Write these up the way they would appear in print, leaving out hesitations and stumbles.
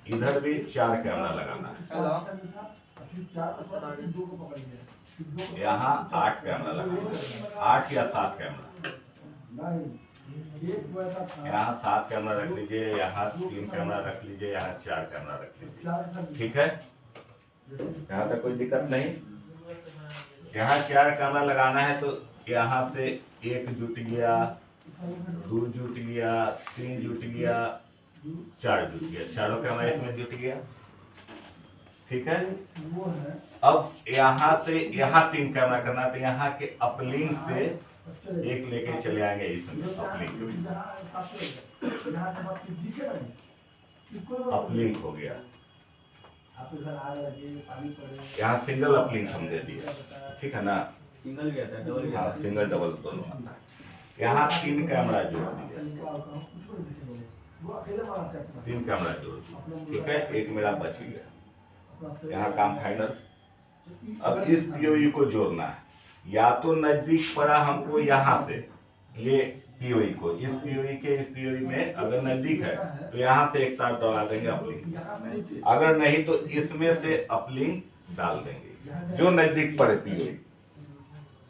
इधर भी 4 कैमरा लगाना है। यहाँ 8 कैमरा लगाना है, 8 या 7 कैमरा। यहाँ 7 कैमरा रख लीजिए, यहाँ 3 कैमरा रख लीजिए, यहाँ 4 कैमरा रख लीजिए। ठीक है, यहाँ तक कोई दिक्कत नहीं। यहाँ 4 कैमरा लगाना है तो यहाँ से 1 जुट गया, 2 जुट गया, 3 जुट गया, 4 जुट गया, चारों कैमरा इसमें जुट गया। ठीक है, अब यहाँ से यहाँ 3 कैमरा करना, तो यहाँ के अपलिंक से एक लेके चले आएंगे इसमें। अपलिंक हो गया, यहाँ सिंगल अपलिंक हम दे दिए। ठीक है ना, सिंगल गया था, डबल गया था। सिंगल डबल दोनों आता है। यहाँ 3 कैमरा जोड़ दिया, 3 कैमरा जोड़ दिया। ठीक है, एक मेरा बच गया, यहाँ काम फाइनल। अब इस पीओई को जोड़ना है, या तो नजदीक पड़ा हमको यहाँ से ये पीओई को, इस पीओई के इस पीओई में अगर नजदीक है तो यहाँ से एक साथ डाला देंगे अपलिंक, अगर नहीं तो इसमें से अपलिंक डाल देंगे जो नजदीक पड़े पीओई।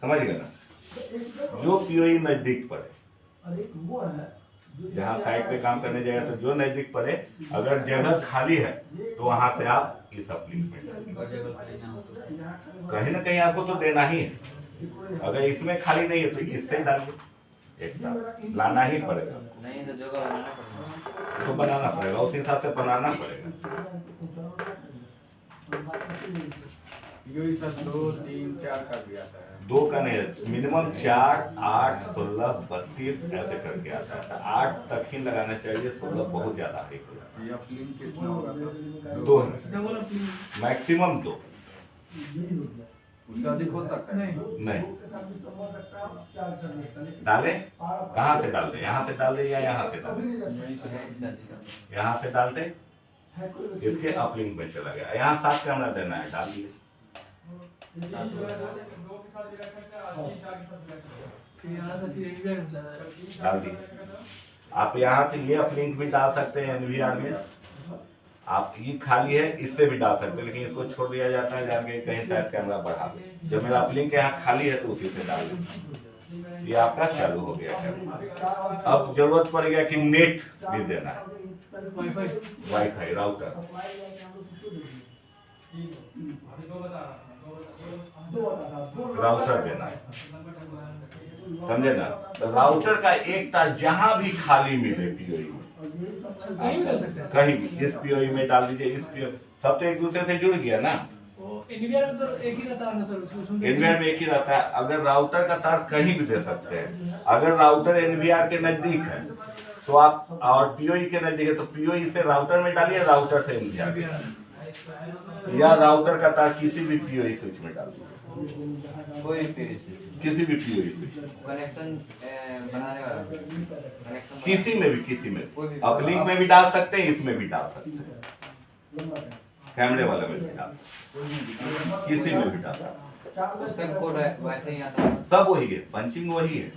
समझ गए ना, जो पीओई नजदीक पड़े, जहाँ साइड पे काम करने जाएगा तो जो नजदीक पड़े, अगर जगह खाली है तो वहां से आप इस अपलिंक में कहीं ना कहीं आपको तो देना ही है। अगर इसमें खाली नहीं है तो इससे ही डालिए, एक साथ लाना ही पड़ेगा। नहीं तो जगह बनाना पड़ेगा, तो बनाना पड़ेगा, उस हिसाब से बनाना पड़ेगा। ये सब 2, 3, 4 का भी आता है। 2 का नहीं, मिनिमम 4, 8, 16, 32 ऐसे करके आता है। 8 तक ही लगाना चाहिए, 16 बहुत ज्यादा है। ये अपलिंक कितना होगा सर? 2 मैक्सिमम 2, उससे अधिक हो सकता है? नहीं डाले। कहाँ से डाल दे, यहाँ से डाल दे या यहाँ से डाल दे? यहाँ से डाल दे, इसके अपलिंक में चला गया। यहाँ 7 कैमरा देना है, डाल दिए। डाल दिए। आप यहाँ से ये अपलिंक भी डाल सकते हैं एनवीआर में, आप ये खाली है इससे भी डाल सकते हैं, लेकिन इसको छोड़ दिया जाता है जाके कहीं शायद कैमरा बढ़ा दे। जब मेरा अपलिंक यहाँ खाली है तो उसी से डाल दें। ये आपका चालू हो गया कैमरा। अब जरूरत पड़ गया कि नेट भी देना है, वाईफाई राउटर। राउटर देना है, समझे ना। तो राउटर का एक तार जहां भी खाली मिले पीओई में, कहीं भी इस पीओई में डाल दीजिए। इस पीओई सब तो एक दूसरे से जुड़ गया ना, एनवीआर में तो एक ही रहता है ना सर, एनवीआर में एक ही रहता है। अगर राउटर का तार कहीं भी दे सकते हैं, अगर राउटर एनवीआर के नजदीक है तो आप, और पीओई के नजदीक है तो पीओई से राउटर में डालिए, राउटर से एनवीआर में डालिए, या राउटर का तार किसी भी पीओई स्विच में डाल दीजिए, कोई किसी भी पीओई स्विच, कनेक्शन बनाने वाला कनेक्शन किसी में भी, किसी में अपलिंक में भी डाल सकते हैं, इसमें भी डाल सकते हैं, कैमरे वाले में भी डाल, किसी में भी डाल। उसका कोड वैसे ही आता है, सब वही है, पंचिंग वही है,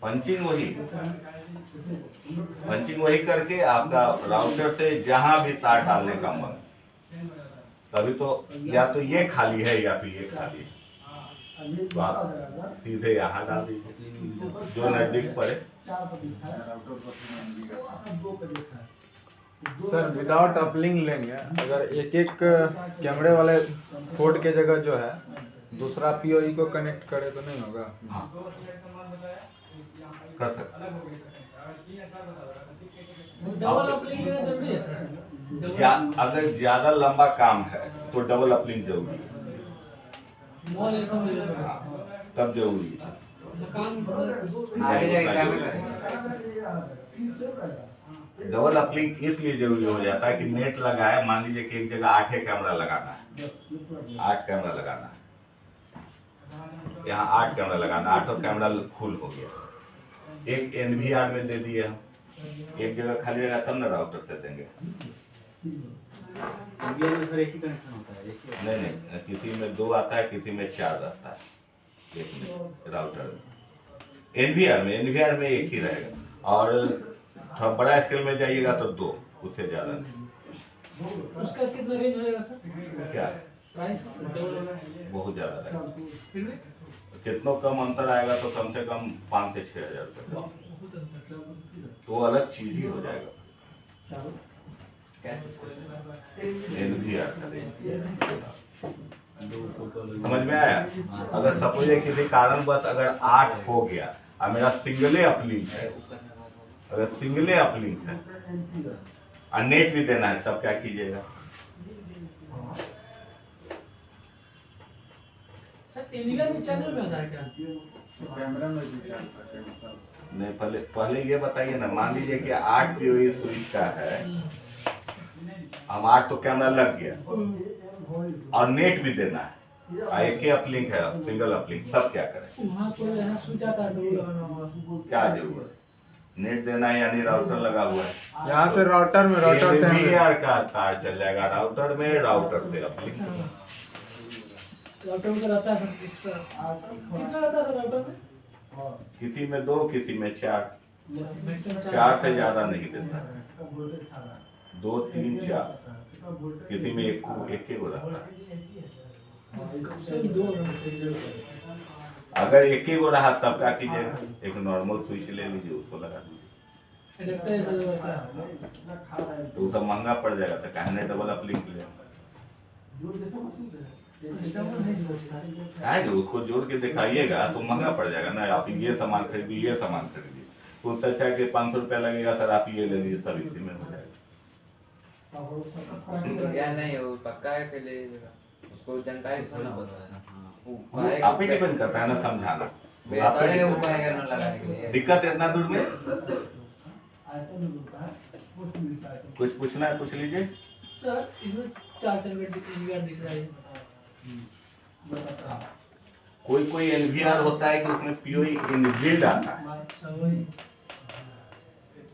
पंचिंग वही, पंचिंग वही करके आपका राउटर से जहां भी तार डालने का मन, तभी तो या तो ये खाली है या तो ये खाली है, तो आप सीधे यहाँ डाल दीजिए जो नजदीक पड़े। सर विदाउट अपलिंक लेंगे, अगर एक एक कैमरे वाले पोर्ट के जगह जो है दूसरा पीओई को कनेक्ट करे तो नहीं होगा? हाँ कर सकते। डबल अपलिंक लेना जरूरी है सर। अगर ज्यादा लंबा काम है तो डबल अपलिंक जरूरी है, हाँ, तब जरूरी है। आगे जाके क्या करेंगे? डबल अपलिंक इसलिए जरूरी हो जाता है कि नेट लगाए, मान लीजिए कि एक जगह 8 कैमरा लगाना है, 8 कैमरा लगाना है, यहाँ 8 कैमरा लगाना, 8 कैमरा फुल हो गया, एक एनवीआर में दे दिए हम, एक जगह खाली रहेगा तब ना राउटर से देंगे। एनवीआर में सर एक ही कनेक्शन होता है? नहीं, किसी में 2 आता है, किसी में 4 आता है, एक में राउटर में। एनवीआर में एक ही रहेगा, और थोड़ा बड़ा स्केल में जाइएगा तो 2, उससे ज्यादा नहीं। उसका कितना रेंज हो जाएगा सर? क्या प्राइस डबल वाला बहुत ज्यादा रहेगा, फिर भी कितनों कम अंतर आएगा तो कम से कम 5 से 6 हजार रुपये, बहुत अंतर। तो अलग चीज ही हो जाएगा। क्या एनवीआर का रेंज समझ में आया। अगर सपोज किसी कारणवश अगर 8 हो गया और मेरा सिंगले अपलिंक है, अगर सिंगले अपलिंक है और नेट भी देना है, तब क्या कीजिएगा? सर एनवीआर में चैनल में आता है क्या? कैमरा में भी चलता है मतलब। नहीं, पहले ये बताइए ना, मान लीजिए कि 8 पीओई स्विच का है, हम 8 तो कैमरा लग गया और नेट भी देना है और एक ही अपलिंक है, सिंगल अपलिंक, तब क्या करें? वहाँ कोई यहाँ स्विच आता है, जरूर लगाना होगा। क्या जरूरत? नेट देना है यानी राउटर लगा हुआ है, यहाँ से राउटर में, राउटर से एनवीआर का तार चल जाएगा राउटर में, राउटर से अपलिंक। राउटर में रहता है एक्स्ट्रा, कितना रहता है सर राउटर में? किसी में 2, किसी में 4, मैक्सिमम 4 से ज्यादा नहीं देता है, 2, 3, 4, किसी में एक ही को रहता है। सर 2 होना चाहिए। अगर एक ही को रहा तब क्या कीजिएगा? एक नॉर्मल स्विच ले लीजिए, उसको लगा दीजिए, एडेप्टर ऐसा जो रहता है। तो वो सब महंगा पड़ जाएगा, तो कहने डबल अपलिंक ले कस्टमर नहीं समझता है। है जो उसको जोड़ के दिखाइएगा तो महंगा पड़ जाएगा ना। आप ये सामान खरीदिए, ये सामान खरीदिए, तो उससे अच्छा है कि 500 रुपया लगेगा सर, आप ये ले लीजिए, सब इसी में हो जाएगा। तो क्या नहीं, वो पक्का है के लिए उसको जानकारी थोड़ी पता है। वो वो पाएगा, आप ही डिपेंड करता है ना समझाना। बेहतर है वो पाएगा ना लगाने के लिए। दिक्कत इतना दूर में कुछ पूछना है पूछ लीजिए। सर इसमें 4 चैनल एनवीआर दिख रहा है। कोई कोई एनवीआर होता है कि उसमें पीओई इनबिल्ड आता है, अच्छा वही,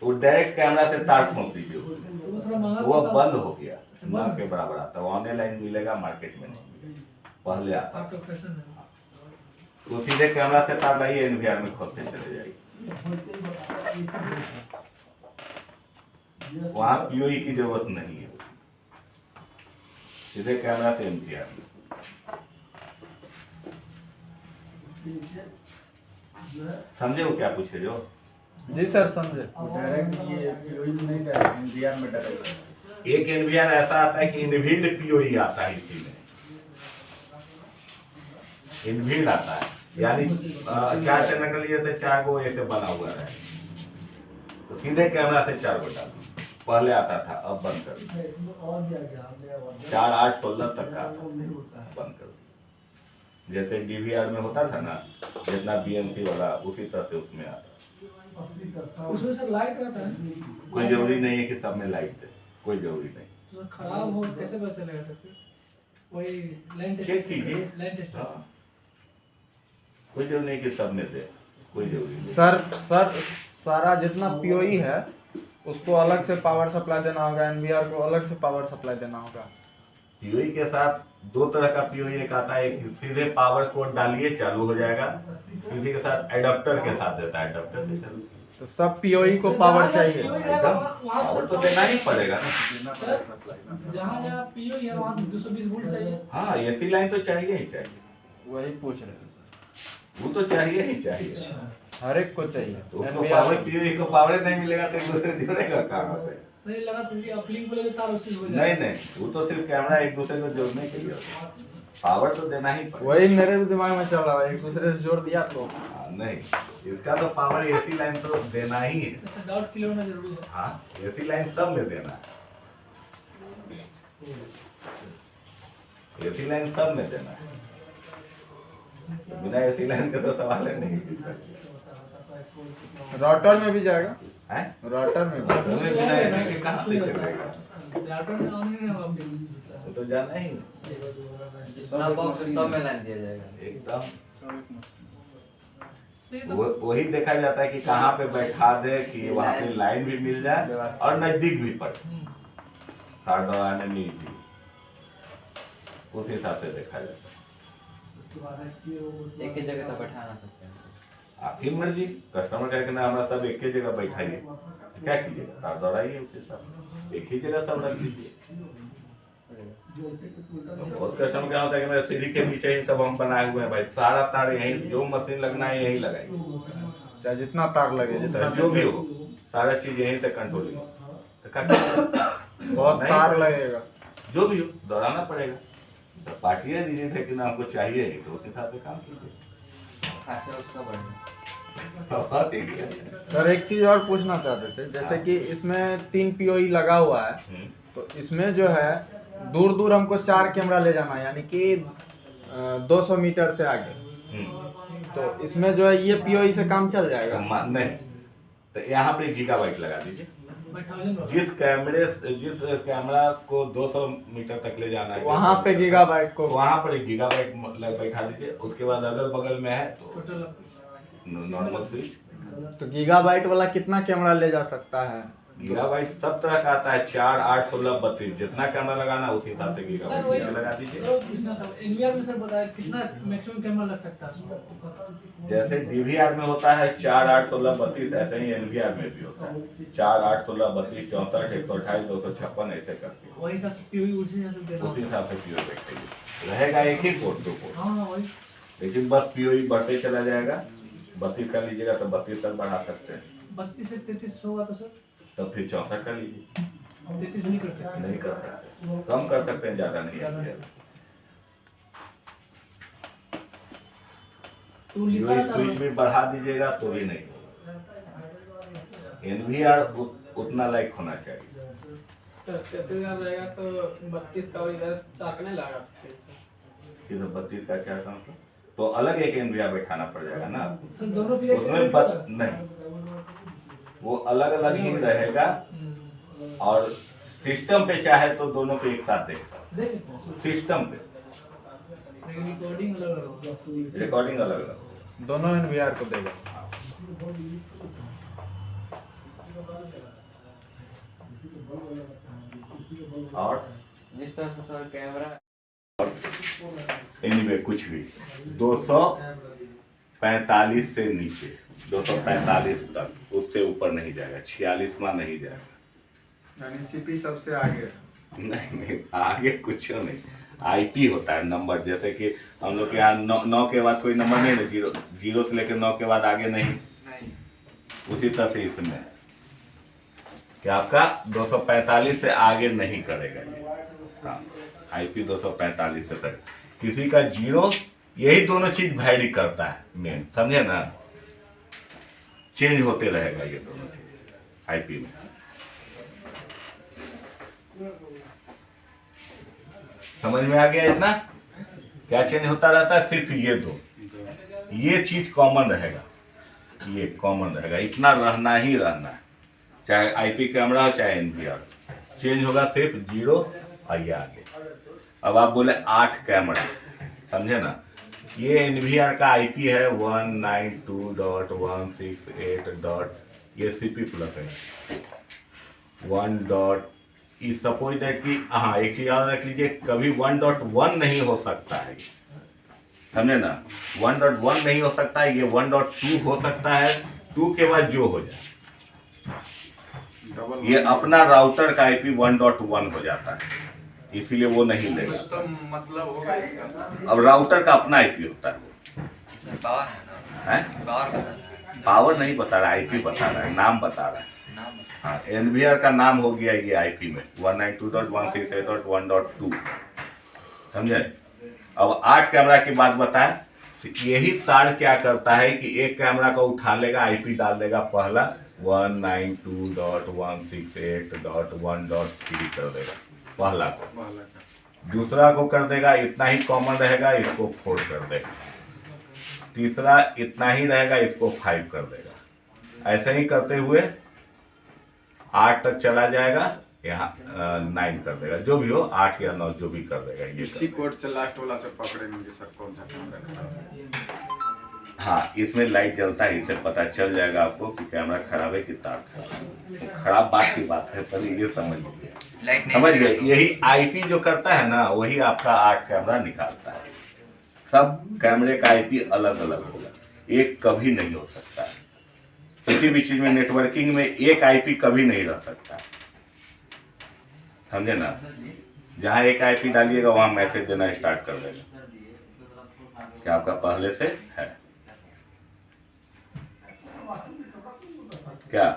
तो डायरेक्ट कैमरा से तार ठोक दीजिए उसमें, वो थोड़ा महंगा वो पड़ता बंद है। हो गया, ना के बराबर आता है, ऑनलाइन मिलेगा, मार्केट में नहीं मिलेगा, पहले आता आउट ऑफ फैशन है। तो सीधे कैमरा से तार लाइए, एनवीआर में खोलते चले जाइए, वहाँ पीओई की जरूरत नहीं है, सीधे कैमरा से एनवीआर में। समझे वो क्या पूछे जो? जी सर समझे। डायरेक्ट ये पीओई में नहीं डायरेक्ट एनवीआर में डायरेक्ट। एक एनवीआर ऐसा आता है कि इनबिल्ड पीओई आता है, इसी में इनबिल्ड आता है, यानी 4 चैनल के लिए तो 4 गो एक बना हुआ है, तो सीधे कैमरा से 4 गो डाल, पहले आता था, अब बंद कर दिया, 4, 8, 16 तक का आता, बंद कर दिया। जैसे डीवीआर में होता था ना, जितना बीएमसी वाला उसी तरह से उसमें आता। उसमें सर लाइट रहता है, कोई जरूरी नहीं है कि सब में लाइट दे, कोई जरूरी नहीं। तो खराब हो कैसे पता चलेगा सर? फिर वही लाइन टेस्ट चेक कीजिए। Line test. हाँ। कोई जरूरी नहीं कि सब में दे, कोई जरूरी नहीं। सर सारा जितना पीओई है उसको अलग से पावर सप्लाई देना होगा, एनवीआर को अलग से पावर सप्लाई देना होगा। पीओई के साथ 2 तरह का पीओई एक आता है, एक सीधे पावर कोड डालिए चालू हो जाएगा, किसी के साथ एडाप्टर के साथ देता है, एडाप्टर से चालू। तो सब पीओई को पावर चाहिए। एकदम पावर तो देना ही पड़ेगा ना। देना पड़ेगा सप्लाई ना। जहाँ पीओ या वहाँ 220 वोल्ट चाहिए। हाँ, एसी लाइन तो चाहिए ही चाहिए, वही पूछ रहे थे सर। वो तो चाहिए ही चाहिए। हर एक को चाहिए। तो उसको पावर पीओई को पावर नहीं मिलेगा तो एक दूसरे जुड़ेगा कहाँ पे? नहीं लगा तो अपलिंक बोले तार उससे हो नहीं नहीं, वो तो सिर्फ कैमरा एक दूसरे को जोड़ने के लिए होता है, पावर तो देना ही पड़ेगा। वही मेरे भी दिमाग में चल रहा है, एक दूसरे से जोड़ दिया तो। हाँ, नहीं, इसका तो पावर एसी लाइन तो देना ही है। ऐसा डाउट क्लियर होना जरूरी है। हाँ, एसी लाइन सब में देना है, एसी लाइन सब में देना है, बिना एसी लाइन के तो सवाल है नहीं। राउटर में भी जाएगा, हैं? राउटर में भी। हमें बिना एसी के कहाँ से चलेगा? लैपटॉप में ऑन नहीं होगा अपने। वो तो जाना ही है। जितना बॉक्स सब में लाइन दिया जाएगा। एकदम तो ये तो वही देखा जाता है कि कहाँ पे बैठा दे कि वहाँ पे लाइन भी मिल जाए और नजदीक भी पड़े, तार दौड़ाने में इजी, उस हिसाब से देखा जाता है। एक ही जगह तो बैठा ना सकते हैं। आपकी मर्जी। कस्टमर का कहना हमारा सब एक ही जगह बैठाइए, तो क्या कीजिएगा, तार दौड़ाइए उसे, सब एक ही जगह सब रख लीजिए। तो बहुत कस्टमर क्या होता है कि मेरे सीढ़ी के नीचे ही सब हम बनाए हुए हैं भाई, सारा तार यहीं, जो मशीन लगना है यहीं लगाएंगे, चाहे जितना तार लगे, जितना जो भी हो सारा चीज यहीं से कंट्रोलिंग। तो क्या कीजिएगा? बहुत नहीं, तार लगेगा, जो भी हो दौड़ाना पड़ेगा। तो पार्टियां दीजिए थे कि ना हमको चाहिए, तो उस हिसाब से काम कीजिए। खासा उसका बढ़िया। हाँ, ठीक है। सर एक चीज और पूछना चाहते थे, जैसे कि इसमें 3 पीओई लगा हुआ है, तो इसमें जो है दूर दूर हमको 4 कैमरा ले जाना है, यानी कि 200 मीटर से आगे, तो इसमें जो है ये पीओई से काम चल जाएगा? नहीं, तो यहाँ पे गीगाबाइट लगा दीजिए। जिस कैमरा को 200 मीटर तक ले जाना है वहाँ पे गीगाबाइट को, वहाँ पर एक गीगाबाइट बैठा दीजिए। उसके बाद अगल बगल में है तो नॉर्मल स्विच। तो गीगाबाइट वाला कितना कैमरा ले जा सकता है? गीगाबाइट सब तरह का आता है, 4, 8, 16, 32, जितना कैमरा लगाना उस हिसाब से सर गीगाबाइट वही लगा दीजिए। सर पूछना था, एनवीआर में सर बताया कितना मैक्सिमम कैमरा लग सकता है उसमें? जैसे डीवीआर में होता है 4, 8, 16, 32, ऐसे ही एनवीआर में भी होता है 4, 8, 16, 32, 64, 128, 256, ऐसे करके वही सब पीओई उसी हिसाब से देना उसी हिसाब से पीओ बैठेगी। रहेगा एक ही पोर्ट, 2 पोर्ट, हाँ वही। लेकिन बस पीओई बढ़ते चला जाएगा। 32 कर लीजिएगा तो 32 तक बढ़ा सकते हैं, 32 से 33 होगा तो सर तब फिर 64 कर लीजिए। 33 नहीं कर सकते? नहीं कर सकते, कम कर सकते हैं, ज्यादा नहीं है। तो लिखा था स्विच भी बढ़ा दीजिएगा तो भी नहीं होगा। एनवीआर उतना लाइक होना चाहिए। सर 33,000 रहेगा तो 32 का, और इधर 4 नहीं लगा सकते? इधर 32 का 4 का तो अलग एक एनवीआर बैठाना पड़ जाएगा ना, सर दोनों फिर उसमें नहीं, वो अलग अलग ही रहेगा। और सिस्टम पे चाहे तो दोनों को एक साथ देख सकते देख सकते हैं सर, हैं। सिस्टम पे लेकिन रिकॉर्डिंग अलग अलग होगा। रिकॉर्डिंग अलग अलग। दोनों एनवीआर को देगा। और जिस तरह से सर कैमरा एनीवे कुछ भी 245 से नीचे, 245 तक, उससे ऊपर नहीं जाएगा, 46वां नहीं जाएगा। यानी सीपी सबसे आगे? नहीं, आगे कुछ नहीं, आईपी होता है नंबर। जैसे कि हम लोग के यहाँ 9 के बाद कोई नंबर नहीं है, 0 से लेकर 9 के बाद आगे नहीं, उसी तरह से इसमें है कि आपका 245 से आगे नहीं करेगा ये। हाँ, आईपी 245 से तक, किसी का 0, यही दोनों चीज वैरी करता है मेन, समझे ना, चेंज होते रहेगा ये दोनों चीज आईपी में। समझ में आ गया इतना? क्या चेंज होता रहता है? सिर्फ ये 2, ये चीज कॉमन रहेगा, ये कॉमन रहेगा, इतना रहना ही रहना है, चाहे आईपी कैमरा हो चाहे एनवीआर। चेंज होगा सिर्फ 0 और ये आगे। अब आप बोले 8 कैमरा, समझे ना, ये एनवीआर का आईपी है 192.168. ये सीपी प्लस है 1. सपोज दैट कि हाँ, एक चीज याद रख लीजिए, कभी 1.1 नहीं हो सकता है, समझे ना, 1.1 नहीं हो सकता है, ये 1.2 हो सकता है, 2 के बाद जो हो जाए, ये अपना राउटर का आईपी 1.1 हो जाता है, इसीलिए वो नहीं लेगा। तो मतलब होगा इसका, अब राउटर का अपना आईपी होता है, पावर है ना, पावर पावर नहीं बता रहा, आईपी बता रहा है, नाम बता रहा है। हाँ, एनवीआर का नाम हो गया ये आईपी में 192.168.1.2, समझे। अब 8 कैमरा की बात बताएं, तो यही तार क्या करता है कि एक कैमरा को उठा लेगा, आईपी डाल देगा पहला 192.168.1.3 कर देगा पहला को, दूसरा को कर देगा, इतना ही कॉमन रहेगा, इसको 4 कर देगा, तीसरा इतना ही रहेगा, इसको 5 कर देगा, ऐसे ही करते हुए 8 तक चला जाएगा, यहाँ 9 कर देगा, जो भी हो 8 या 9 जो भी कर देगा ये इसी कोड से लास्ट वाला से पकड़ेंगे सर कौन सा कैमरा खराब है। हाँ, इसमें लाइट जलता है, इससे पता चल जाएगा आपको कि कैमरा खराब है कि तार खराब है। खराब बात की बात है, पर ये समझ लीजिए, समझ गए। यही आईपी जो करता है ना, वही आपका 8 कैमरा निकालता है। सब कैमरे का आईपी अलग अलग होगा, एक कभी नहीं हो सकता है। किसी भी चीज में नेटवर्किंग में एक आईपी कभी नहीं रह सकता, समझे ना। जहां एक आईपी डालिएगा वहां मैसेज देना स्टार्ट कर देगा कि आपका पहले से है क्या।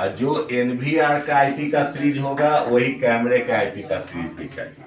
और जो NVR का आईपी का सीरीज होगा वही कैमरे के आईपी का सीरीज भी चाहिए।